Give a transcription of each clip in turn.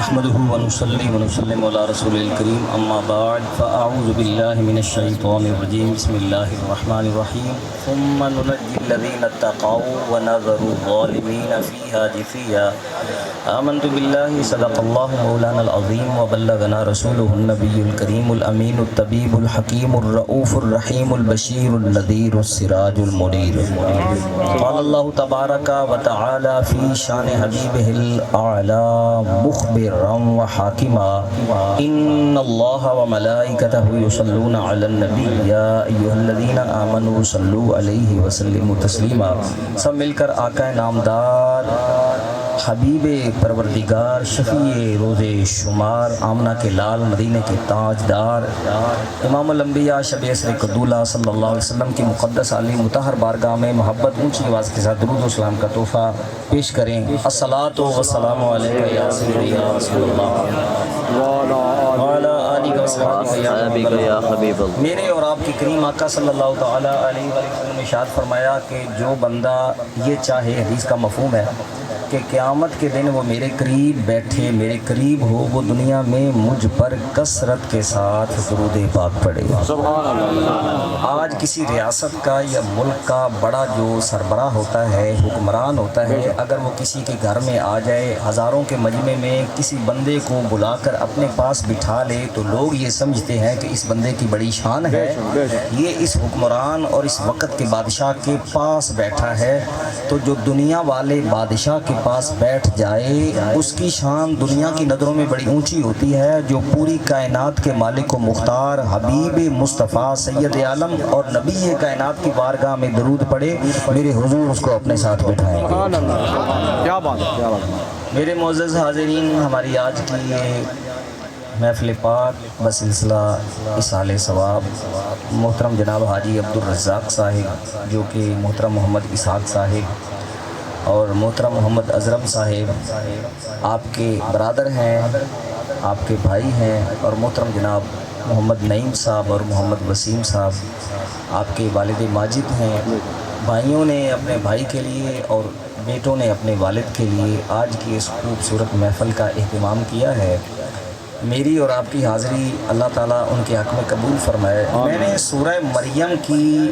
نحمده ونصلي ونسلم على رسول الكريم اما بعد فاعوذ بالله من الشيطان الرجيم بسم الله الرحمن الرحيم ثم ننجي الذين اتقوا ونذر الظالمين فيها جثيا آمنت بالله صدق الله مولانا العظيم وبلغنا رسوله النبي الكريم الأمين الطبيب الحكيم الرؤوف الرحيم البشير النذير السراج المنير. قال الله تبارك وتعالى في شان حبيبه الأعلى مخبرا وحاكما إن الله وملائكته يصلون على النبي يا أيها الذين آمنوا صلوا عليه وسلموا تسليما. سب مل کر آقا نامدار حبیب پروردگار شفیع روز شمار آمنہ کے لال مدینہ کے تاجدار امام الانبیاء شب اسر قدولہ صلی اللہ علیہ وسلم کی مقدس علی مطہر بارگاہ میں محبت اونچی آواز کے ساتھ درود و سلام کا تحفہ پیش کریں. الصلاۃ والسلام علیکہ یا سیدی یا رسول اللہ وعلی آلہ وصحبہ یا حبیب اللہ. میرے اور آپ کے کریم آقا صلی اللہ تعالیٰ علیہ وسلم نے ارشاد فرمایا کہ جو بندہ یہ چاہے، حدیث کا مفہوم ہے کہ قیامت کے دن وہ میرے قریب بیٹھے، میرے قریب ہو، وہ دنیا میں مجھ پر کثرت کے ساتھ درود پاک پڑھے. آج کسی ریاست کا یا ملک کا بڑا جو سربراہ ہوتا ہے، حکمران ہوتا ہے، اگر وہ کسی کے گھر میں آ جائے، ہزاروں کے مجمع میں کسی بندے کو بلا کر اپنے پاس بٹھا لے تو لوگ یہ سمجھتے ہیں کہ اس بندے کی بڑی شان ہے، یہ اس حکمران اور اس وقت کے بادشاہ کے پاس بیٹھا ہے. تو جو دنیا والے بادشاہ کے پاس بیٹھ جائے اس کی شان دنیا کی نظروں میں بڑی اونچی ہوتی ہے. جو پوری کائنات کے مالک و مختار حبیب مصطفیٰ سید عالم اور نبی کائنات کی بارگاہ میں درود پڑھے، میرے حضور اس کو اپنے ساتھ بٹھائیں گے. کیا بات ہے. میرے معزز حاضرین، ہماری آج کی یہ محفل پاک بسلسلہ اصال ثواب محترم جناب حاجی عبدالرزاق صاحب، جو کہ محترم محمد اسحاق صاحب اور محترم محمد اظہرم صاحب آپ کے برادر ہیں، آپ کے بھائی ہیں، اور محترم جناب محمد نعیم صاحب اور محمد وسیم صاحب آپ کے والد ماجد ہیں. بھائیوں نے اپنے بھائی کے لیے اور بیٹوں نے اپنے والد کے لیے آج کی اس خوبصورت محفل کا اہتمام کیا ہے. میری اور آپ کی حاضری اللہ تعالیٰ ان کے حق میں قبول فرمائے. میں نے سورہ مریم کی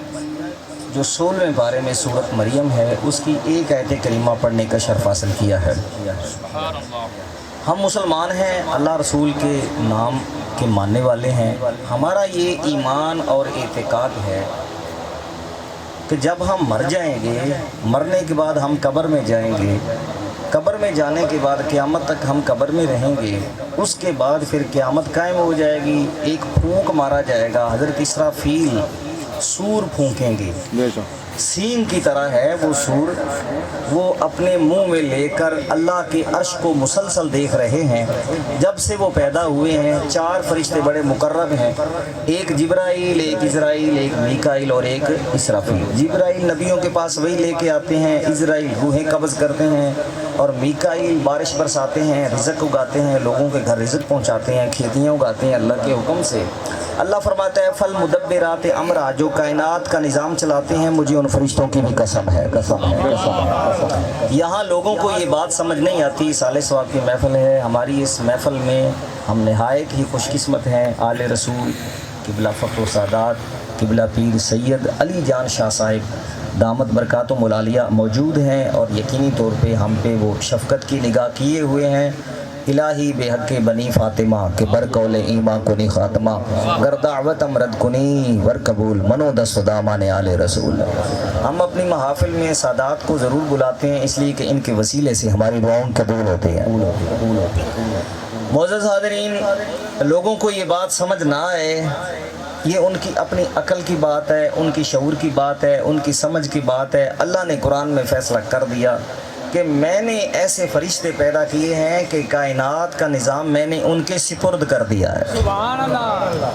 جو 16ویں پارے میں سورۃ مریم ہے اس کی ایک آیت کریمہ پڑھنے کا شرف حاصل کیا ہے. ہم مسلمان ہیں، اللہ رسول کے نام کے ماننے والے ہیں. ہمارا یہ ایمان اور اعتقاد ہے کہ جب ہم مر جائیں گے، مرنے کے بعد ہم قبر میں جائیں گے، قبر میں جانے کے بعد قیامت تک ہم قبر میں رہیں گے، اس کے بعد پھر قیامت قائم ہو جائے گی. ایک پھونک مارا جائے گا، حضرت اسرافیل سور پھونکیں گے. سین کی طرح ہے وہ سور، وہ اپنے منہ میں لے کر اللہ کے عرش کو مسلسل دیکھ رہے ہیں. جب سے وہ پیدا ہوئے ہیں 4 فرشتے بڑے مقرب ہیں، ایک جبرائیل، ایک اسرائیل، ایک میکائیل اور ایک اسرافیل. جبرائیل نبیوں کے پاس وہی لے کے آتے ہیں، اسرائیل روحیں قبض کرتے ہیں، اور میکائیل بارش برساتے ہیں، رزق اگاتے ہیں، لوگوں کے گھر رزق پہنچاتے ہیں، کھیتیاں اگاتے ہیں اللہ کے حکم سے. اللہ فرماتا ہے فل مدبرات امرا، جو کائنات کا نظام چلاتے ہیں، مجھے ان فرشتوں کی بھی قسم ہے. یہاں لوگوں کو یہ بات سمجھ نہیں آتی. سال ثواب کی محفل ہے. ہماری اس محفل میں ہم نہایت ہی خوش قسمت ہیں. آل رسول قبلہ فخر و سادات قبلہ پیر سید علی جان شاہ صاحب دامت برکاتہم العالیہ موجود ہیں، اور یقینی طور پہ ہم پہ وہ شفقت کی نگاہ کیے ہوئے ہیں. الہی بے حق بنی فاطمہ کہ بر قول ایماں کنی خاتمہ، گر دعوت امرد کنی ور قبول منو دست دامان آل رسول. ہم اپنی محافل میں سادات کو ضرور بلاتے ہیں اس لیے کہ ان کے وسیلے سے ہماری دعاؤں قبول ہوتے ہیں. معزز حاضرین، لوگوں کو یہ بات سمجھ نہ آئے، یہ ان کی اپنی عقل کی بات ہے، ان کی شعور کی بات ہے، ان کی سمجھ کی بات ہے. اللہ نے قرآن میں فیصلہ کر دیا کہ میں نے ایسے فرشتے پیدا کیے ہیں کہ کائنات کا نظام میں نے ان کے سپرد کر دیا ہے. سبحان اللہ.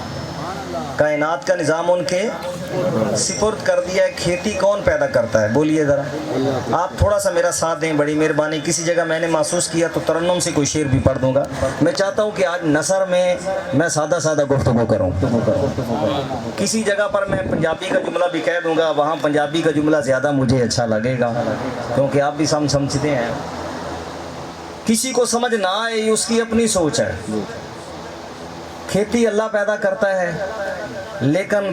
کائنات کا نظام ان کے سپرد کر دیا ہے. کھیتی کون پیدا کرتا ہے بولیے ذرا؟ آپ تھوڑا سا میرا ساتھ دیں، بڑی مہربانی. کسی جگہ میں نے محسوس کیا تو ترنم سے کوئی شعر بھی پڑھ دوں گا. میں چاہتا ہوں کہ آج نثر میں سادہ سادہ گفتگو کروں. کسی جگہ پر میں پنجابی کا جملہ بھی کہہ دوں گا، وہاں پنجابی کا جملہ زیادہ مجھے اچھا لگے گا، کیونکہ آپ بھی سمجھتے ہیں کسی کو سمجھ نہ آئے یہ اس کی اپنی سوچ ہے. کھیتی اللہ پیدا کرتا ہے، لیکن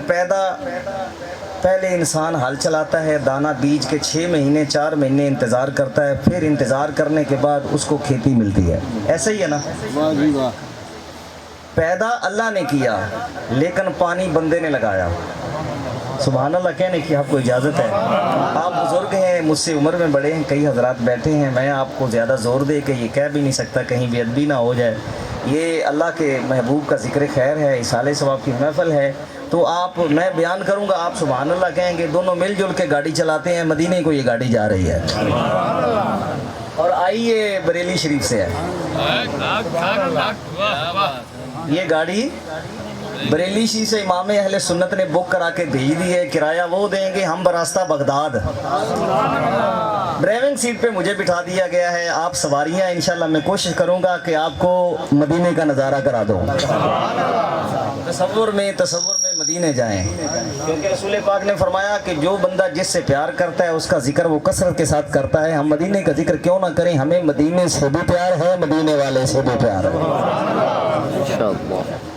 پہلے انسان ہل چلاتا ہے، دانہ بیج کے 6 مہینے 4 مہینے انتظار کرتا ہے، پھر انتظار کرنے کے بعد اس کو کھیتی ملتی ہے. ایسا ہی ہے نا؟ پیدا اللہ نے کیا لیکن پانی بندے نے لگایا. سبحان اللہ کہنے کی آپ کو اجازت ہے. آپ بزرگ ہیں، مجھ سے عمر میں بڑے ہیں، کئی حضرات بیٹھے ہیں، میں آپ کو زیادہ زور دے کہ یہ کہہ بھی نہیں سکتا، کہیں بے ادبی نہ ہو جائے. یہ اللہ کے محبوب کا ذکر خیر ہے، اصالہ ثواب کی محفل ہے، تو میں بیان کروں گا، آپ سبحان اللہ کہیں گے. دونوں مل جل کے گاڑی چلاتے ہیں، مدینے کو یہ گاڑی جا رہی ہے. اور آئیے بریلی شریف سے ہے یہ گاڑی. بریلی شریف سے امام اہل سنت نے بک کرا کے بھیج دی ہے. کرایہ وہ دیں گے، ہم براستہ بغداد. ڈرائیونگ سیٹ پہ مجھے بٹھا دیا گیا ہے، آپ سواریاں. انشاءاللہ میں کوشش کروں گا کہ آپ کو مدینے کا نظارہ کرا دوں. تصور میں مدینے جائیں، کیونکہ رسول پاک نے فرمایا کہ جو بندہ جس سے پیار کرتا ہے اس کا ذکر وہ کثرت کے ساتھ کرتا ہے. ہم مدینے کا ذکر کیوں نہ کریں؟ ہمیں مدینے سے بھی پیار ہے، مدینے والے سے بھی پیار ہے.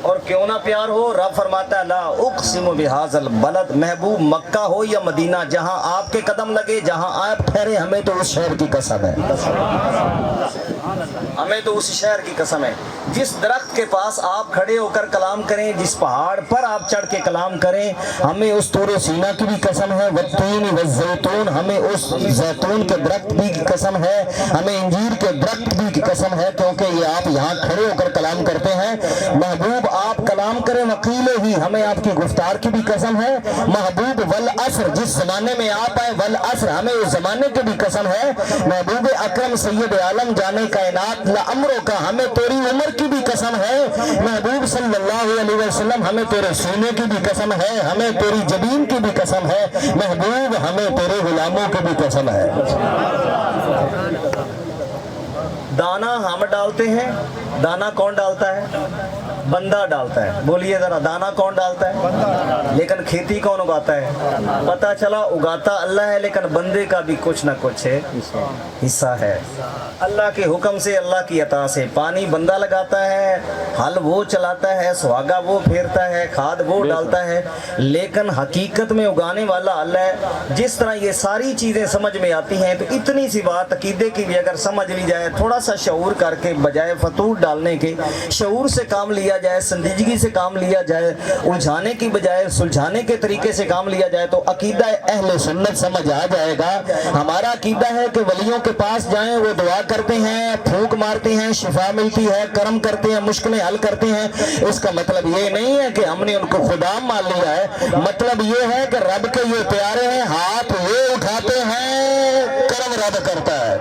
اور کیوں نہ پیار ہو، رب فرماتا ہے لا اقسم بہذا البلد، محبوب مکہ ہو یا مدینہ، جہاں آپ کے قدم لگے، جہاں آپ ٹھہرے، ہمیں تو اس شہر کی قسم ہے. ہمیں تو اس شہر کی قسم ہے. جس درخت کے پاس آپ کھڑے ہو کر کلام کریں، جس پہاڑ پر آپ چڑھ کے کلام کریں، ہمیں اس طور سینا کی بھی قسم ہے، والتین والزیتون، ہمیں اس زیتون کے درخت بھی کی قسم ہے، ہمیں انجیر کے درخت بھی کی قسم ہے، کیونکہ یہ آپ یہاں کھڑے ہو کر کلام کرتے ہیں. محبوب آپ کلام کریں وکیل ہی، ہمیں آپ کی گفتار کی بھی قسم ہے. محبوب والعصر، جس زمانے میں آپ آئے، والعصر، ہمیں اس زمانے کی بھی قسم ہے. محبوب اکرم سید عالم جانے کائنات لعمروں کا، ہمیں تیری عمر کی بھی قسم ہے. محبوب صلی اللہ علیہ وسلم، ہمیں تیرے سینے کی بھی قسم ہے، ہمیں تیری جبین کی بھی قسم ہے. محبوب ہمیں تیرے غلاموں کی بھی قسم ہے. دانا ہم ڈالتے ہیں، دانا کون ڈالتا ہے؟ بندہ ڈالتا ہے. بولیے ذرا، دانا کون ڈالتا ہے؟ لیکن کھیتی کون اگاتا ہے؟ پتہ چلا اگاتا اللہ ہے، لیکن بندے کا بھی کچھ نہ کچھ حصہ ہے. اللہ کے حکم سے، اللہ کی عطا سے. پانی بندہ لگاتا ہے، ہل وہ چلاتا ہے، سہاگا وہ پھیرتا ہے، کھاد وہ ڈالتا ہے، لیکن حقیقت میں اگانے والا اللہ ہے. جس طرح یہ ساری چیزیں سمجھ میں آتی ہیں، تو اتنی سی بات عقیدے کی بھی اگر سمجھ لی جائے، تھوڑا سا شعور کر کے، بجائے فتور ڈالنے کے شعور سے کام لیا جائے، سنجیدگی سے کام لیا جائے، الجھانے کی بجائے سلجھانے کے طریقے سے کام لیا جائے، تو عقیدہ اہل سنت سمجھ آ جائے گا. ہمارا عقیدہ ہے کہ ولیوں کے پاس جائیں، وہ دعا کرتے ہیں، پھونک مارتے ہیں، شفا ملتی ہے، کرم کرتے ہیں، مشکلیں حل کرتے ہیں. اس کا مطلب یہ نہیں ہے کہ ہم نے ان کو خدا مان لیا ہے. مطلب یہ ہے کہ رب کے یہ پیارے ہیں، ہاتھ یہ اٹھاتے ہیں، کرم رب کرتا ہے.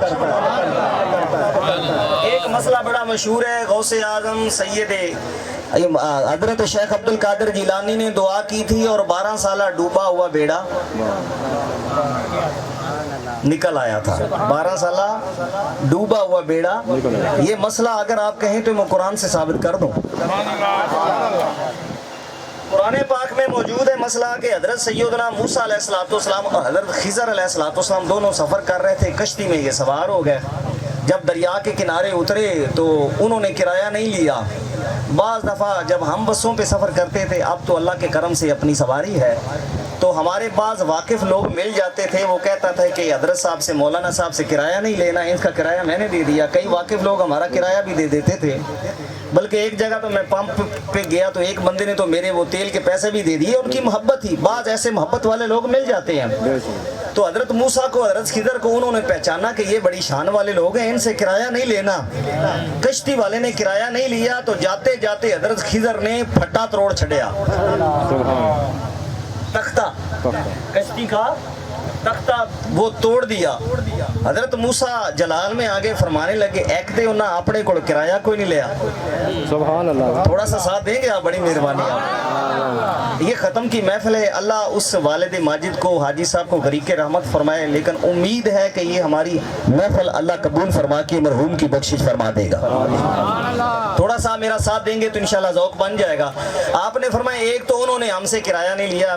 ایک مسئلہ بڑا مشہور ہے، غوث اعظم سید حضرت شیخ عبد القادر جیلانی نے دعا کی تھی، اور 12 سالہ ڈوبا ہوا بیڑا نکل آیا تھا. 12 سالہ ڈوبا ہوا بیڑا. یہ مسئلہ اگر آپ کہیں تو میں قرآن سے ثابت کر دوں. قرآن پاک میں موجود ہے مسئلہ کہ حضرت سیدنا موسیٰ علیہ السلام اور حضرت خضر علیہ السلام دونوں سفر کر رہے تھے، کشتی میں یہ سوار ہو گئے. جب دریا کے کنارے اترے تو انہوں نے کرایہ نہیں لیا. بعض دفعہ جب ہم بسوں پہ سفر کرتے تھے، اب تو اللہ کے کرم سے اپنی سواری ہے، تو ہمارے بعض واقف لوگ مل جاتے تھے. وہ کہتا تھا کہ حضرت صاحب سے، مولانا صاحب سے کرایہ نہیں لینا، ان کا کرایہ میں نے دے دیا. کئی واقف لوگ ہمارا کرایہ بھی دے دیتے تھے. بلکہ ایک جگہ تو میں پمپ پہ گیا تو ایک بندے نے تو میرے وہ تیل کے پیسے بھی دے دیے. ان کی محبت تھی. بعض ایسے محبت والے لوگ مل جاتے ہیں. تو حضرت موسیٰ کو، حضرت خضر کو انہوں نے پہچانا کہ یہ بڑی شان والے لوگ ہیں، ان سے کرایہ نہیں لینا. کشتی والے نے کرایہ نہیں لیا، تو جاتے جاتے حضرت خضر نے پھٹا تروڑ چھڑیا، تختہ، کشتی کا تختہ وہ توڑ دیا. حضرت موسیٰ جلال میں آگے فرمانے لگے، ایک دے انہاں اپنے کو کرایہ کوئی نہیں لیا. سبحان اللہ. تھوڑا سا ساتھ دیں گے آپ؟ بڑی مہربانی آپ. یہ ختم کی محفل ہے. اللہ اس والد ماجد کو، حاجی صاحب کو غریق رحمت فرمائے. لیکن امید ہے کہ یہ ہماری محفل اللہ قبول فرما کے مرحوم کی بخشش فرما دے گا. تھوڑا سا میرا ساتھ دیں گے تو انشاءاللہ ذوق بن جائے گا. آپ نے فرمایا ایک تو انہوں نے ہم سے کرایہ نہیں لیا.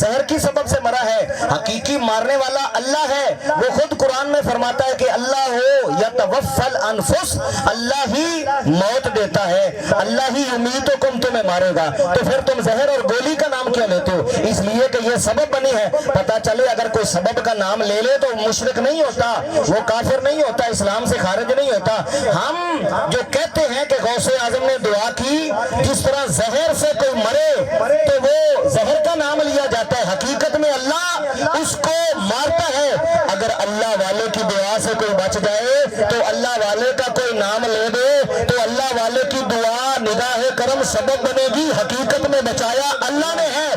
زہر کی سبب سے مرا ہے. حقیقی مارنے والا اللہ ہے. وہ خود قرآن میں فرماتا ہے کہ اللہ ہو یتوفل انفس, اللہ ہی موت دیتا ہے, اللہ ہی یمیتکم, تمہیں مارے گا. تو پھر تم زہر اور گولی کا نام کیوں لیتے ہو؟ اس لیے کہ یہ سبب بنی ہے. پتا چلے اگر کوئی سبب کا نام لے لے تو مشرک نہیں ہوتا, وہ کافر نہیں ہوتا, اسلام سے خارج نہیں ہوتا. ہم جو کہتے ہیں کہ غوث اعظم نے دعا کی, جس طرح زہر سے کوئی مرے تو وہ زہر کا نام لیا جاتا ہے, حقیقت میں اللہ اس کو مارتا ہے. اگر اللہ والے کی دعا سے کوئی بچ جائے تو اللہ والے کا کوئی نام لے دے تو اللہ والے کی دعا نگاہ کرم سبب بنے گی. حقیقت میں بچایا اللہ نے ہے.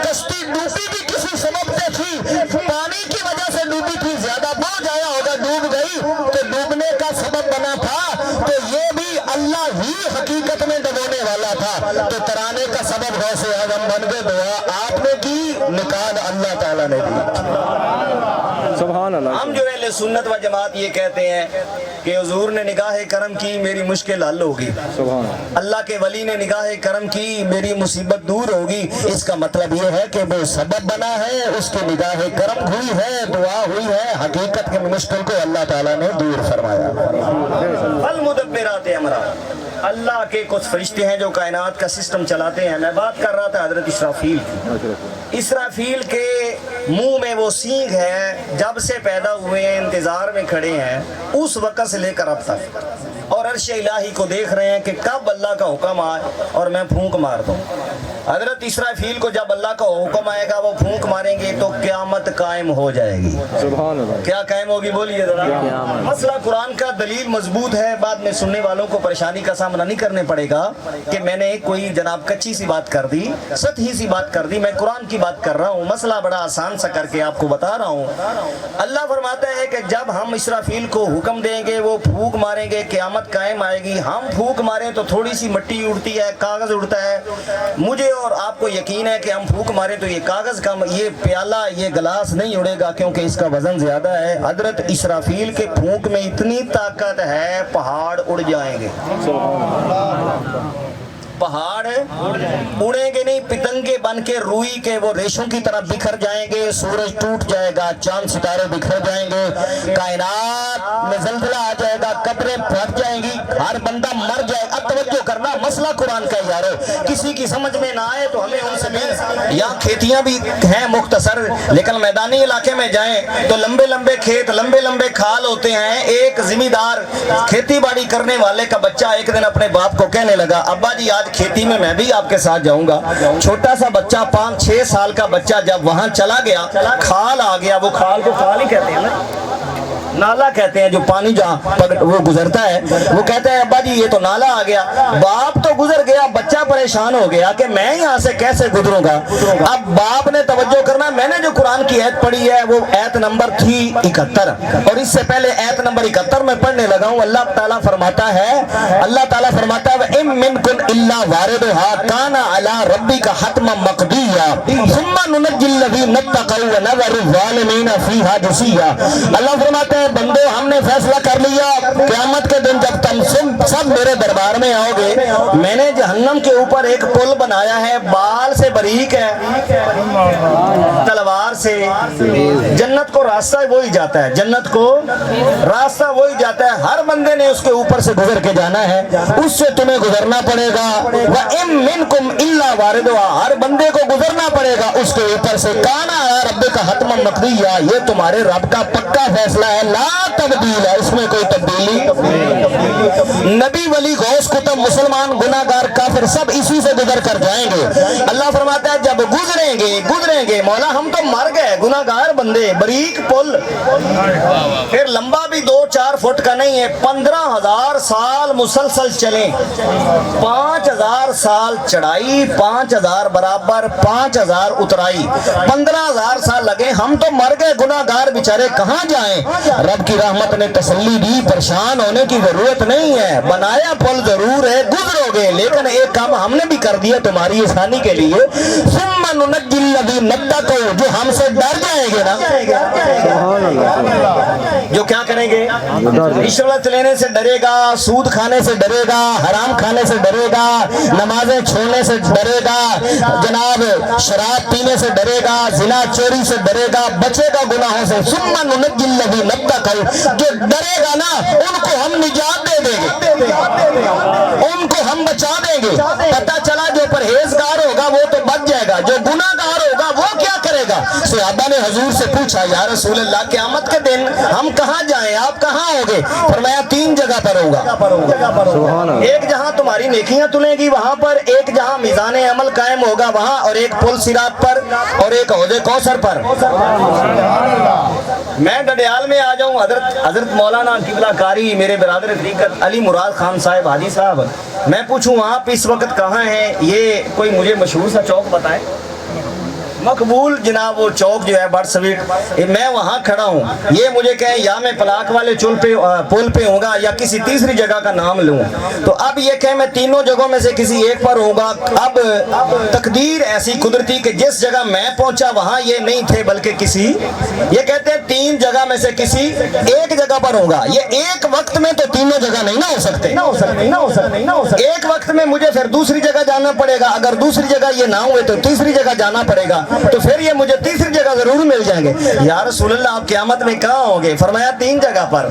کشتی ڈوبی بھی کسی سبب سے تھی, پانی کی وجہ سے ڈوبی تھی, زیادہ بوجھ آیا ہوگا, ڈوب گئی تو ڈوبنے کا سبب بنا تھا. تو یہ بھی اللہ ہی حقیقت میں ڈبونے والا تھا. تو ترانے کا سبب غوث اعظم بن گئے. دعا آپ نے کی, نکال اللہ تعالیٰ نے دی. سبحان اللہ. ہم جو اہل سنت و جماعت یہ کہتے ہیں کہ حضور نے نگاہ کرم کی, میری مشکل حل ہوگی. سبحان اللہ. اللہ کے ولی نے نگاہ کرم کی, میری مصیبت دور ہوگی. اس کا مطلب یہ ہے کہ وہ سبب بنا ہے, اس کی نگاہ کرم ہوئی ہے, دعا ہوئی ہے, حقیقت کے مشکل کو اللہ تعالیٰ نے دور فرمایا. فالمدبرات امرا, اللہ کے کچھ فرشتے ہیں جو کائنات کا سسٹم چلاتے ہیں. میں بات کر رہا تھا حضرت اسرافیل کی. اسرافیل کے منہ میں وہ سینگ ہے, جب سے پیدا ہوئے ہیں انتظار میں کھڑے ہیں, اس وقت سے لے کر اب تک, اور عرش الہی کو دیکھ رہے ہیں کہ کب اللہ کا حکم آئے اور میں پھونک مار دوں. حضرت اسرافیل کو جب اللہ کا حکم آئے گا وہ پھونک ماریں گے تو قیامت قائم ہو جائے گی. سبحان اللہ. کیا قائم ہوگی بولیے ذرا. مسئلہ قرآن کا دلیل مضبوط ہے, بعد میں سننے والوں کو پریشانی کا سامنا نہیں کرنے پڑے گا کہ میں نے کوئی جناب کچی سی بات کر دی, سطحی سی بات کر دی. میں قرآن کی بات کر رہا ہوں, مسئلہ بڑا آسان سا کر کے آپ کو بتا رہا ہوں. اللہ فرماتا ہے کہ جب ہم اسرافیل کو حکم دیں گے وہ پھونک ماریں گے, قیامت قائم آئے گی. ہم پھونک ماریں تو تھوڑی سی مٹی اڑتی ہے, کاغذ اڑتا ہے. مجھے اور آپ کو یقین ہے کہ ہم پھونک ماریں تو یہ کاغذ کم, یہ پیالہ, یہ گلاس نہیں اڑے گا کیونکہ اس کا وزن زیادہ ہے. حضرت اسرافیل کے پھونک میں اتنی طاقت ہے, پہاڑ اڑ جائیں گے. پہاڑ اڑیں گے نہیں, پتنگے بن کے روئی کے وہ ریشوں کی طرح بکھر جائیں گے. سورج ٹوٹ جائے گا, چاند ستارے بکھر جائیں گے, کائنات میں زلزلہ آ جائے گا, قبریں پھٹ جائیں گی, ہر بندہ مر جائے گا. اب توجہ کرنا, مسئلہ قرآن کا یارو, کسی کی سمجھ میں نہ آئے تو ہمیں ان سے بھی. یہاں کھیتیاں بھی ہیں مختصر, لیکن میدانی علاقے میں جائیں تو لمبے لمبے کھیت, لمبے لمبے کھال ہوتے ہیں. ایک زمیندار کھیتی باڑی کرنے والے کا بچہ ایک دن اپنے باپ کو کہنے لگا, ابا جی آج کھیتی میں بھی آپ کے ساتھ جاؤں گا. چھوٹا سا بچہ, 5-6 سال کا بچہ جب وہاں چلا گیا, کھال آ گیا. وہ کھال کو کھال ہی کہتے ہیں نا, نالا کہتے ہیں جو پانی جہاں وہ گزرتا ہے, وہ کہتا ہے ابا جی یہ تو نالا آ گیا. باپ تو گزر گیا, بچہ پریشان ہو گیا کہ میں یہاں سے کیسے گزروں گا. اب باپ نے توجہ کرنا, میں نے جو قرآن کی ایت پڑھی ہے وہ ایت نمبر تھی 71, اور اس سے پہلے ایت نمبر 71 میں پڑھنے لگا ہوں. اللہ تعالیٰ فرماتا ہے وَإِن مِّنكُمْ إِلَّا وَارِدُهَا كَانَ عَلَىٰ رَبِّكَ حَتْمًا مَّقْضِيًّا ثُمَّ نُنَجِّي الَّذِينَ اتَّقَوْا وَنَذَرُ الظَّالِمِينَ فِيهَا جِثِيًّا. اللہ فرماتے ہیں بندو ہم نے فیصلہ کر لیا, قیامت کے دن جب تم سب میرے دربار میں آؤ گے, میں نے جہنم کے اوپر ایک پل بنایا ہے, بال سے باریک ہے, تلوار سے. جنت کو راستہ وہی جاتا ہے, جنت کو راستہ وہی جاتا ہے. ہر بندے نے اس کے اوپر سے گزر کے جانا ہے, اس سے تمہیں گزرنا پڑے گا. وَإِن مِّنكُمْ إِلَّا وَارِدُهَا, ہر بندے کو گزرنا پڑے گا اس کے اوپر سے. کانا ربک حتما مقضیہ, یہ تمہارے رب کا پکا فیصلہ ہے, لا تبدیل ہے, اس میں کوئی تبدیلی. نبی ولی غوث کتب مسلمان گناہگار کافر سب اسی سے گزر کر جائیں گے. اللہ فرماتا ہے جب گزریں گے مولا ہم تو مر گئے, گناہگار بندے, باریک پل, پھر لمبا بھی 2-4 فٹ کا نہیں ہے, 15,000 سال مسلسل چلیں, 5,000 سال چڑھائی, 5,000 برابر 5,000 اترائی, 15,000 سال لگے. ہم تو مر گئے, گناہگار بیچارے کہاں جائیں. رب کی رحمت نے تسلی دی, پریشان ہونے کی ضرورت نہیں ہے, بنایا پل ضرور ہے, گزرو گے, لیکن ایک کام ہم نے بھی کر دیا تمہاری آسانی کے لیے. ثم ننجی الذین اتقوا, جو ہم سے ڈر جائیں گے نا, جو کیا کریں گے؟ رشوت لینے سے ڈرے گا، سود کھانے سے ڈرے گا، حرام کھانے سے ڈرے گا، نمازیں چھوڑنے سے ڈرے گا، جناب شراب پینے سے ڈرے گا، زنا چوری سے ڈرے گا، بچے گا گناہوں سے۔ ثم ننجی الذین اتقوا، جو ڈرے گا نا ان کو ہم نجات دے دیں گے، ان کو ہم بچا دیں گے۔ پتہ چلا جو پرہیزگار ہوگا وہ تو بچ جائے گا، جو گناہ گار ہوگا وہ کیا کرے گا؟ صحابہ نے حضور سے پوچھا یا رسول اللہ قیامت کے دن ہم کہاں جائیں، آپ کہاں ہوگے؟ فرمایا 3 جگہ پر ہوگا، ایک جہاں تمہاری نیکیاں تلیں گی وہاں پر، ایک جہاں میزان عمل قائم ہوگا وہاں، اور ایک پل صراط پر، اور ایک حوض کوثر پر۔ میں ڈڈیال میں آ جاؤں، حضرت مولانا قبلہ کاری میرے برادر طریقت علی مراد خان صاحب حاجی صاحب، میں پوچھوں آپ اس وقت کہاں ہیں، یہ کوئی مجھے مشہور سا چوک بتائیں، مقبول جناب وہ چوک جو ہے بٹ سویٹ، میں وہاں کھڑا ہوں، یہ مجھے کہیں یا میں پلاک والے پل پہ ہوں گا یا کسی تیسری جگہ کا نام لوں، تو اب یہ کہ میں تینوں جگہوں میں سے کسی ایک پر ہوں گا۔ اب تقدیر ایسی قدرتی کہ جس جگہ میں پہنچا وہاں یہ نہیں تھے بلکہ کسی، یہ کہتے ہیں 3 جگہ میں سے کسی ایک جگہ پر ہوگا۔ یہ ایک وقت میں تو تینوں جگہ نہیں نہ ہو سکتے، ایک وقت میں مجھے پھر دوسری جگہ جانا پڑے گا، اگر دوسری جگہ یہ نہ ہوئے تو تیسری جگہ جانا پڑے گا، تو پھر یہ مجھے تیسری جگہ ضرور مل جائیں گے۔ یا رسول اللہ آپ قیامت میں کہاں ہوں گے؟ فرمایا 3 جگہ پر،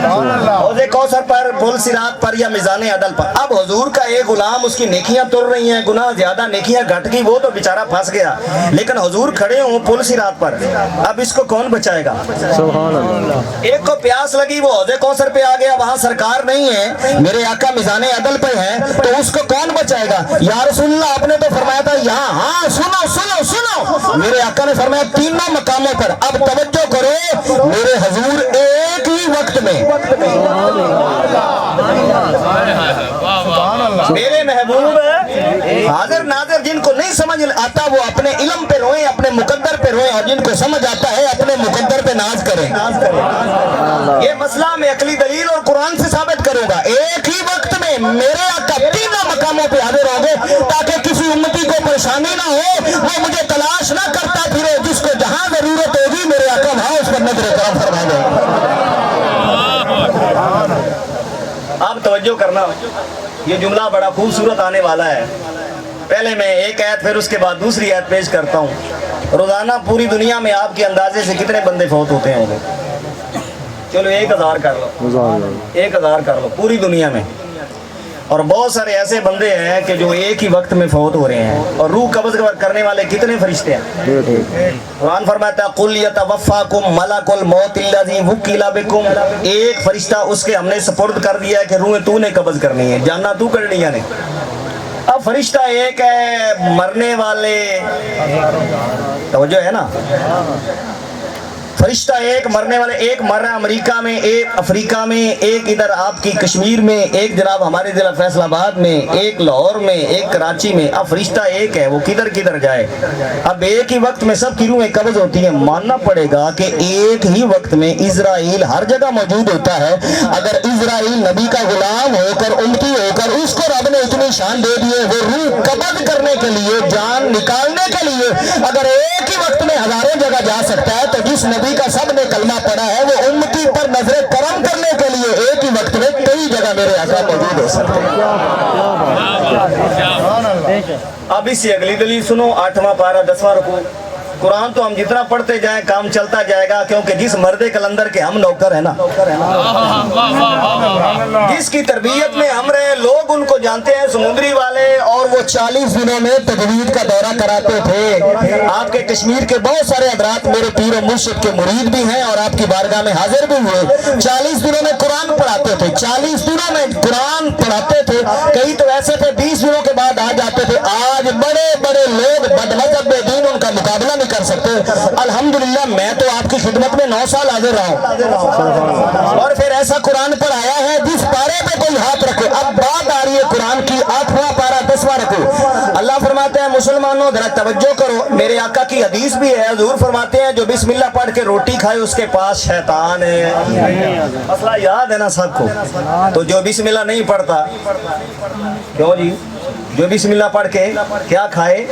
حوض کوثر پر، پل صراط پر، یا میزان عدل پر۔ اب حضور کا ایک غلام، اس کی نیکیاں تر رہی ہیں، گناہ زیادہ نیکیاں گھٹ گئی، وہ تو بیچارہ پھنس گیا، لیکن حضور کھڑے ہوں پل صراط پر، اب اس کو کون بچائے گا؟ ایک کو پیاس لگی وہ حوض کوثر پہ آ گیا، وہاں سرکار نہیں ہے، میرے آقا میزان عدل پہ ہے، تو اس کو کون بچائے گا؟ یا رسول اللہ آپ نے تو فرمایا تھا یہاں، ہاں سنو سنو سنو، میرے آقا نے فرمایا 3 مقاموں پر۔ اب توجہ کرو، میرے حضور ایک ہی وقت میں، میرے محبوب حاضر ناظر، جن کو نہیں سمجھ آتا وہ اپنے علم پہ روئیں، اپنے مقدر پہ روئیں، اور جن کو سمجھ آتا ہے اپنے مقدر پہ ناز کریں۔ یہ مسئلہ میں عقلی دلیل اور قرآن سے ثابت کروں گا، ایک ہی وقت میں میرے آقا 3 مقاموں پہ حاضر ہوں گے، تاکہ کسی امتی کو پریشانی نہ ہو، وہ مجھے تلاش نہ کرتا پھرے، جس کو جہاں ضرورت ہوگی میرے آقا وہاں اس پر نظر کرم فرما دیں۔ اب توجہ کرنا، یہ جملہ بڑا خوبصورت آنے والا ہے، پہلے میں ایک آیت پھر اس کے بعد دوسری آیت پیش کرتا ہوں۔ روزانہ پوری دنیا میں آپ کے اندازے سے کتنے بندے فوت ہوتے ہوں گے؟ چلو 1000 کر لو، 1000 کر لو پوری دنیا میں، اور بہت سارے ایسے بندے ہیں کہ جو ایک ہی وقت میں فوت ہو رہے ہیں، اور روح قبض کرنے والے کتنے فرشتے ہیں؟ قرآن فرماتا ہے قُلْ يَتَوَفَّاكُمْ مَلَكُ الْمَوْتِ الَّذِي وُكِّلَ بِكُمْ، ایک فرشتہ اس کے ہم نے سپرد کر دیا ہے کہ روحیں تو نے قبض کرنی ہے، جاننا تو کرنی ہے نہیں۔ اب فرشتہ ایک ہے، مرنے والے، توجہ ہے نا، فرشتہ ایک، مرنے والے ایک، مر رہا امریکہ میں، ایک افریقہ میں، ایک ادھر آپ کی کشمیر میں، ایک جناب ہمارے ضلع فیصل آباد میں، ایک لاہور میں، ایک کراچی میں۔ اب فرشتہ ایک ہے، وہ کدھر کدھر جائے؟ اب ایک ہی وقت میں سب کی روحیں قبض ہوتی ہیں، ماننا پڑے گا کہ ایک ہی وقت میں اسرائیل ہر جگہ موجود ہوتا ہے۔ اگر اسرائیل نبی کا غلام ہو کر، امتی ہو کر، اس کو رب نے اتنی شان دے دی ہے، وہ روح قبض کرنے کے لیے، جان نکالنے کے لیے اگر ایک ہی وقت میں ہزاروں جگہ جا سکتا ہے، تو جس نبی کا سب نے کلمہ پڑھا ہے وہ امتی پر نظر کرم کرنے کے لیے ایک ہی وقت میں کئی جگہ میرے آقا موجود ہو سکتے ہیں۔ اب اس سے اگلی دلیل سنو، 8واں پارہ 10واں رکوع۔ قرآن تو ہم جتنا پڑھتے جائیں کام چلتا جائے گا، کیونکہ جس مرد کلندر کے ہم نوکر ہیں نا، جس کی تربیت میں ہم رہے، لوگ ان کو جانتے ہیں، سمندری والے، اور وہ 40 دنوں میں تجوید کا دورہ کراتے تھے۔ آپ کے کشمیر کے بہت سارے حضرات میرے پیر و مرشد کے مرید بھی ہیں اور آپ کی بارگاہ میں حاضر بھی ہوئے، 40 دنوں میں قرآن پڑھاتے تھے، 40 دنوں میں قرآن پڑھاتے تھے، کئی تو ایسے تھے 20 دنوں کے بعد آ جاتے تھے۔ آج بڑے بڑے لوگ بدمذہب بے دین ان کا مقابلہ نہیں کر سکتے۔ الحمدللہ میں تو آپ کی خدمت میں 9 سال حاضر رہا ہوں، اور پھر ایسا قرآن پڑھایا ہے جس پارے پہ کوئی ہاتھ رکھے۔ اب بات آ رہی ہے قرآن کی، 8واں پارہ 10واں رکوع۔ اللہ فرماتے ہیں مسلمانوں ذرا توجہ کرو، میرے آقا کی حدیث بھی ہے، حضور فرماتے ہیں جو بسم اللہ پڑھ کے روٹی کھائے اس کے پاس شیطان ہے۔ مسئلہ یاد ہے نا سب کو؟ تو جو بسم اللہ نہیں پڑھتا، کیوں جی؟ جو بسم اللہ پڑھ کے کیا کھائے؟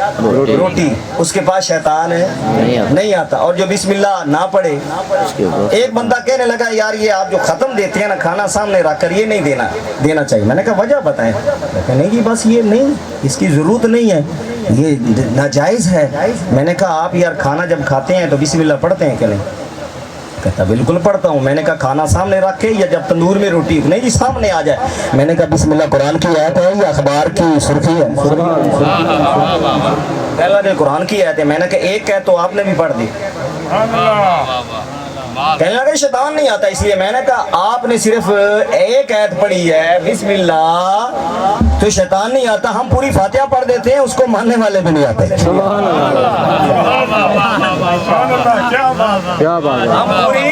روٹی، اس کے پاس شیطان ہے نہیں آتا. اور جو بسم اللہ نہ پڑھے، ایک بندہ کہنے لگا یار یہ آپ جو ختم دیتے ہیں نا کھانا سامنے رکھ کر، یہ نہیں دینا چاہیے. میں نے کہا وجہ بتائیں. نہیں جی بس یہ نہیں، اس کی ضرورت نہیں ہے، یہ ناجائز ہے. میں نے کہا آپ یار کھانا جب کھاتے ہیں تو بسم اللہ پڑھتے ہیں کہ نہیں؟ کہتا بالکل پڑھتا ہوں. میں نے کہا کھانا سامنے رکھے یا جب تندور میں روٹی؟ نہیں جی سامنے آ جائے. میں نے کہا بسم اللہ قرآن کی آیت ہے یا اخبار کی سرخی ہے؟ پہلا دن قرآن کی آیت ہے. میں نے کہا ایک ہے تو آپ نے بھی پڑھ دی. کہنے لگا شیطان نہیں آتا اس لیے. میں نے کہا آپ نے صرف ایک آیت پڑھی ہے بسم اللہ تو شیطان نہیں آتا. ہم پوری فاتحہ پڑھ دیتے ہیں، اس کو ماننے والے بھی نہیں آتے. کیا بات ہے. ہم پوری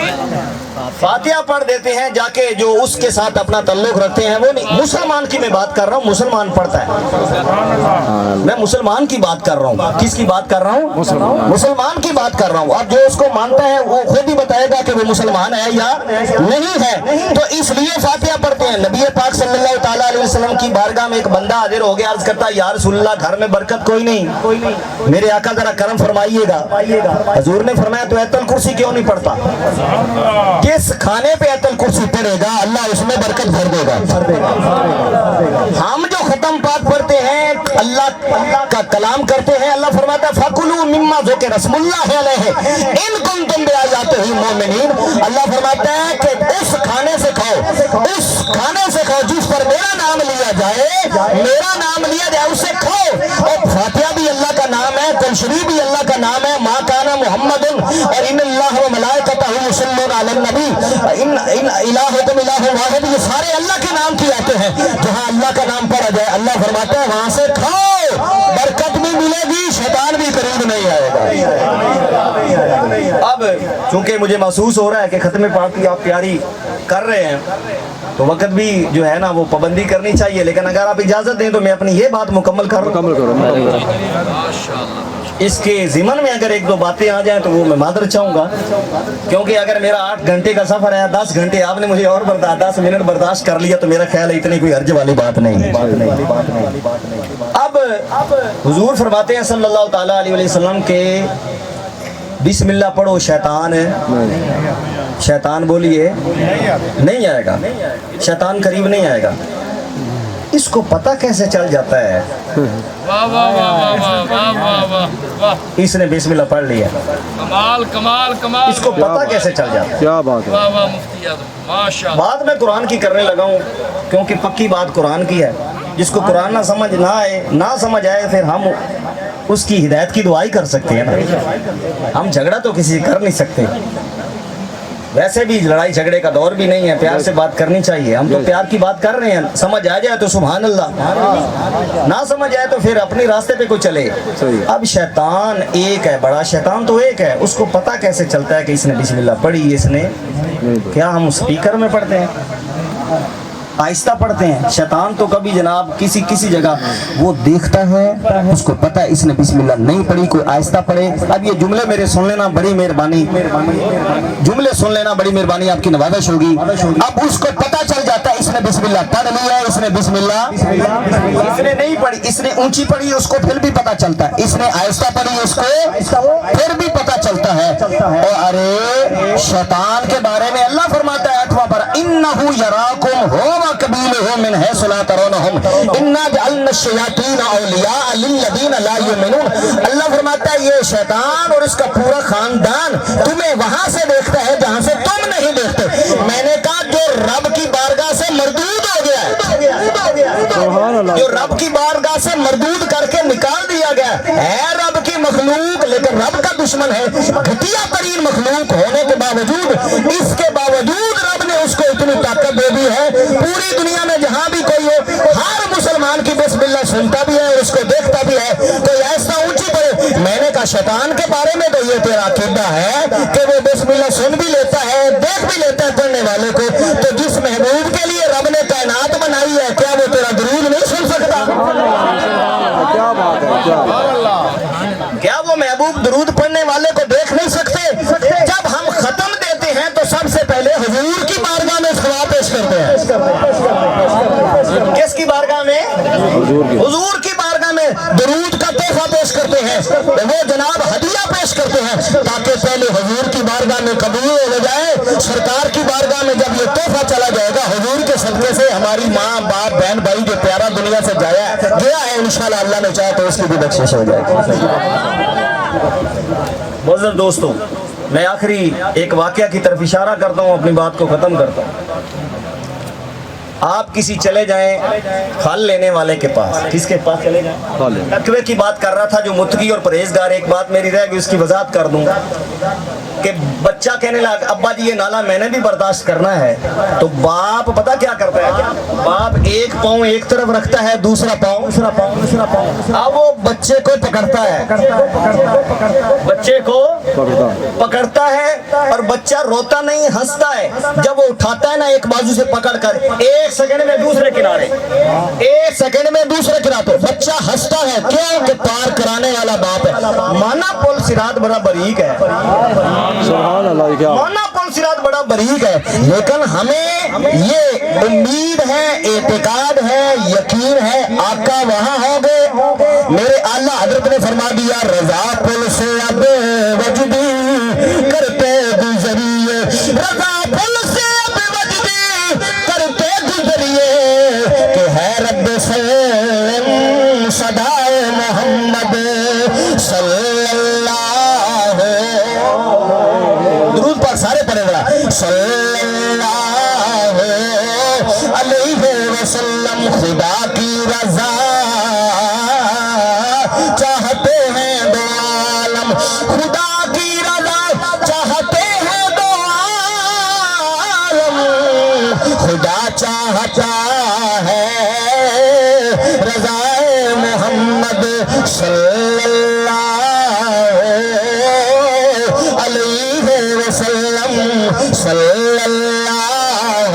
فاتحہ پڑھ دیتے ہیں، جا کے جو اس کے ساتھ اپنا تعلق رکھتے ہیں وہ نہیں. مسلمان کی میں بات کر رہا ہوں، مسلمان پڑھتا ہے. میں مسلمان کی بات کر رہا ہوں. کس کی بات کر رہا ہوں؟ مسلمان کی بات کر رہا ہوں. اب جو اس کو مانتا ہے وہ خود ہی بتائے گا کہ وہ مسلمان ہے یا نہیں ہے. تو اس لیے فاتحہ پڑھتے ہیں. نبی پاک صلی اللہ تعالیٰ علیہ وسلم کی بارگاہ میں ایک بندہ حاضر ہو گیا، عرض کرتا یا رسول اللہ گھر میں برکت کوئی نہیں، میرے آقا ذرا کرم فرمائیے گا. حضور نے فرمایا تو ایت الکرسی کیوں نہیں پڑھتا؟ کس کھانے پہ ایت الکرسی پڑھے گا اللہ اس میں برکت بھر دے گا. ہم جو ختم پاک پڑھتے ہیں، اللہ کا کلام کرتے ہیں، اللہ فرماتا ہے فَكُلُوا مِمَّا ذُكِرَ اسْمُ اللَّهِ عَلَيْهِ إِن كُنتُم بِآيَاتِهِ مُؤْمِنِينَ. اللہ فرماتا ہے کہ اس کھانے سے کھاؤ، اس کھانے سے کھاؤ جس پر میرا نام لیا جائے، میرا نام لیا جائے اسے کھاؤ. اور فاتحہ بھی اللہ کا نام ہے، قرآن شریف بھی اللہ کا نام ہے. ما کان محمد اور ان اللہ و ملائکتہ یصلون علی النبی ان الہکم الہ واحد، یہ سارے اللہ کے نام کی آتے ہیں. جہاں اللہ کا نام پڑھا جائے اللہ فرماتا ہے وہاں سے کھاؤ، برکت بھی ملے گی، شیطان بھی قریب نہیں آئے گا. اب چونکہ مجھے محسوس ہو رہا ہے کہ ختم پاک کی آپ تیاری کر رہے ہیں تو وقت بھی جو ہے نا وہ پابندی کرنی چاہیے. لیکن اگر آپ اجازت دیں تو میں اپنی یہ بات مکمل کروں. اس کے ضمن میں اگر ایک دو باتیں آ جائیں تو وہ میں معذرت چاہوں گا، کیونکہ اگر میرا 8 گھنٹے کا سفر ہے، 10 گھنٹے آپ نے مجھے اور 10 منٹ برداشت کر لیا تو میرا خیال ہے اتنی کوئی حرج والی بات نہیں. اب حضور فرماتے ہیں صلی اللہ تعالیٰ علیہ وسلم کے بسم اللہ پڑھو شیطان بولیے نہیں آئے گا، شیطان قریب نہیں آئے گا. اس کو پتہ کیسے چل جاتا ہے؟ اس نے بسم اللہ پڑھ لیا، کمال. اس کو پتہ کیسے چل جاتا ہے؟ کیا بات ہے. بات میں قرآن کی کرنے لگا ہوں کیونکہ پکی بات قرآن کی ہے. جس کو قرآن نہ سمجھ آئے پھر ہم اس کی ہدایت کی دعائی کر سکتے ہیں نا. ہم جھگڑا تو کسی کر نہیں سکتے. ویسے بھی لڑائی جھگڑے کا دور بھی نہیں ہے، پیار سے بات کرنی چاہیے. ہم تو پیار کی بات کر رہے ہیں. سمجھ آ جائے تو سبحان اللہ، نہ سمجھ آئے تو پھر اپنے راستے پہ کوئی چلے. اب شیطان ایک ہے، بڑا شیطان تو ایک ہے. اس کو پتہ کیسے چلتا ہے کہ اس نے بسم اللہ پڑھی؟ اس نے کیا ہم سپیکر میں پڑھتے ہیں؟ آہستہ پڑھتے ہیں. شیطان تو کبھی جناب کسی جگہ وہ دیکھتا ہے، اس کو پتہ ہے اس نے بسم اللہ نہیں پڑھی، کوئی آہستہ پڑھے. اب یہ جملے میرے سن لینا بڑی مہربانی، جملے سن لینا بڑی مہربانی، آپ کی نوازش ہوگی. اب اس کو پتہ چل جاتا ہے اس نے بسم اللہ پڑھ لیا ہے، اس نے بسم اللہ اس نے نہیں پڑھی، اس نے اونچی پڑھی اس کو پھر بھی پتہ چلتا ہے، اس نے آہستہ پڑھی اس کو پھر بھی پتہ چلتا ہے. اور ارے شیطان کے بارے میں اللہ فرماتا ہے 8واں پر انہ یراکم ہو قبیلہ من حیث لا ترونہم انا جعلنا الشیاطین اولیاء للذین لا یؤمنون. اللہ فرماتا ہے یہ شیطان اور اس کا پورا خاندان تمہیں وہاں سے دیکھتا ہے جہاں سے تم نہیں دیکھتے. میں نے کہا جو رب کی بارگاہ سے مردود ہو گیا ہے، جو رب کی بارگاہ سے مردود کر کے نکال دیا گیا ہے رب کی مخلوق، لیکن رب کا دشمن ہے، گھٹیا ترین مخلوق ہونے کے باوجود، اس کے باوجود رب نے اس کو اتنی طاقت دے دی ہے. پوری دنیا میں جہاں بھی کوئی ہو ہر مسلمان کی بسم اللہ سنتا بھی ہے، اس کو دیکھتا بھی ہے. کوئی ایسا اونچی پڑے. میں نے کہا شیطان کے بارے میں تو یہ تیرا عقیدہ ہے کہ وہ بسم اللہ سن بھی لیتا ہے، دیکھ بھی لیتا ہے پڑھنے والے کو، تو جس محبوب کے لیے رب نے کائنات بنائی ہے کیا وہ تیرا درود نہیں سن سکتا؟ کیا بات ہے. کیا وہ محبوب درود پڑھنے والے کو دیکھ نہیں سکتے؟ جب ہم ختم دیتے ہیں تو سب سے پہلے حضور کی بارگاہ میں دعا پیش کرتے ہیں. کس کی بارگاہ میں؟ حضور کی بارگاہ ہیں تو وہ جناب ہدیہ پیش کرتے ہیں تاکہ پہلے حضور کی بارگاہ میں قبول ہو جائے. سرکار کی بارگاہ میں جب یہ تحفہ چلا جائے گا حضور کے صدقے سے ہماری ماں باپ بہن بھائی جو پیارا دنیا سے گیا ہے انشاءاللہ اللہ نے چاہا تو اس کی بھی بخشش ہو جائے گی. معزز دوستو, میں آخری ایک واقعہ کی طرف اشارہ کرتا ہوں, اپنی بات کو ختم کرتا ہوں. آپ کسی چلے جائیں پھل لینے والے کے پاس, کس کے پاس چلے جائیں؟ تقوی کی بات کر رہا تھا جو متقی اور پرہیزگار. ایک بات میری رہ گئی, اس کی وضاحت کر دوں کہ بچہ کہنے لگا ابا جی یہ نالا میں نے بھی برداشت کرنا ہے, تو باپ پتا کیا کرتا ہے, باپ ایک پاؤں ایک طرف رکھتا ہے, دوسرا پاؤں اب وہ بچے کو پکڑتا ہے, بچے کو پکڑتا ہے اور بچہ روتا نہیں ہنستا ہے. جب وہ اٹھاتا ہے نا ایک بازو سے پکڑ کر, ایک سیکنڈ میں دوسرے کنارے, ایک سیکنڈ میں دوسرے کنارے, بچہ ہنستا ہے. کیوں کہ پار کرانے والا باپ ہے. مانا پل صراط بڑا باریک ہے, سبحان اللہ. کیا مانا پل صراط بڑا باریک ہے, لیکن ہمیں یہ امید ہے, اعتقاد ہے, یقین ہے آقا وہاں ہوں گے. میرے اعلیٰ حضرت نے فرما دیا رضا پل سے اب وجدی کرتے گزریے, رضا پل سے اب وجدی کرتے گزریے کہ ہے رب سلم صدائے محمد صلی اللہ, درود پر سارے پڑھے گا, صلی اللہ علیہ وسلم. خدا کی رضا چاہتے ہیں دو عالم, خدا کی رضا چاہتے ہیں دو عالم, خدا چاہتا ہے رضا محمد صلی اللہ علیہ وسلم, صلی اللہ.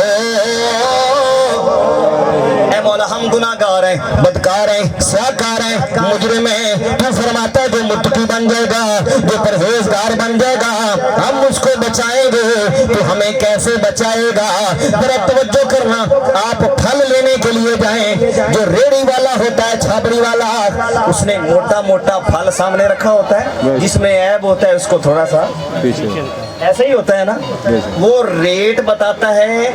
اے مولا ہم گناہگار ہیں, بدکار ہیں, سیاکار ہیں, مجرم ہیں. تو فرماتا ہے جو متقی بن جائے گا, جو پرہیزگار بن جائے گا, ہم اس کو بچائیں گے. تو ہمیں کیسے بچائے گا؟ ذرا توجہ کرنا. آپ پھل لینے کے لیے جائیں, جو ریڑھی والا ہوتا ہے, چھاپڑی والا, اس نے موٹا موٹا پھل سامنے رکھا ہوتا ہے, جس میں عیب ہوتا ہے اس کو تھوڑا سا ایسا ہی ہوتا ہے نا, وہ ریٹ بتاتا ہے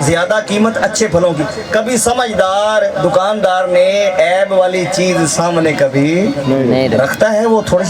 زیادہ قیمت اچھے پھلوں کی. کبھی سمجھدار دکاندار نے عیب والی چیز سامنے کبھی رکھتا ہے, وہ تھوڑی